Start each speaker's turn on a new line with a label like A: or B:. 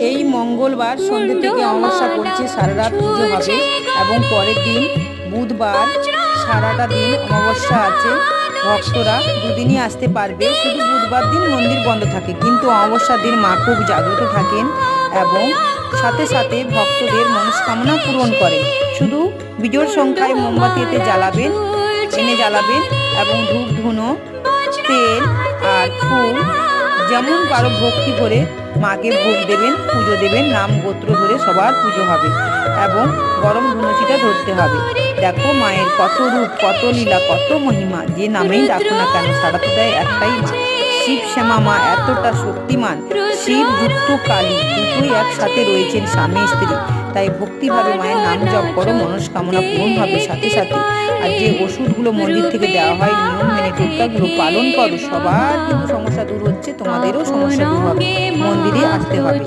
A: এই মঙ্গলবার সন্ধ্যে থেকে অমাবস্যা পড়ছে, সারা রাত পুজো হবে এবং পরের দিন বুধবার সারাটা দিন অমাবস্যা আছে। ভক্তরা দুদিনই আসতে পারবে, শুধু বুধবার দিন মন্দির বন্ধ থাকে, কিন্তু অমাবস্যার দিন মা খুব জাগ্রত থাকেন এবং সাথে সাথে ভক্তদের মনস্কামনা পূরণ করেন। শুধু বিজোড় সংখ্যায় মোমবাতি এনে জ্বালাবেন এবং ধূপ ধুনো তেল আর ফুল যেমন পারো ভক্তি করে মাকে ভোগ দেবেন, পুজো দেবেন, নাম গোত্র ধরে সবার পুজো হবে এবং গরম ধুনুচিটা ধরতে হবে। দেখো মায়ের কত রূপ, কত লীলা, কত মহিমা, যে নামেই ডাকো না কেন সাড়া তো দেয় একটাই মা। শিব শ্যামা মা এতটা শক্তিমান, শিব যুক্ত কালী দুটোই একসাথে রয়েছেন স্বামী স্ত্রী, তাই ভক্তিভাবে মায়ের নাম জপ করো, মনস্কামনা পূরণ হবে সাথে সাথে। আর যে ওষুধগুলো মন্দির থেকে দেওয়া হয় নিয়ম মেনে টোটকাগুলো পালন করো, সবার কিন্তু সমস্যা দূর হচ্ছে, তোমাদেরও সমস্যা দূর হবে, মন্দিরে আসতে হবে।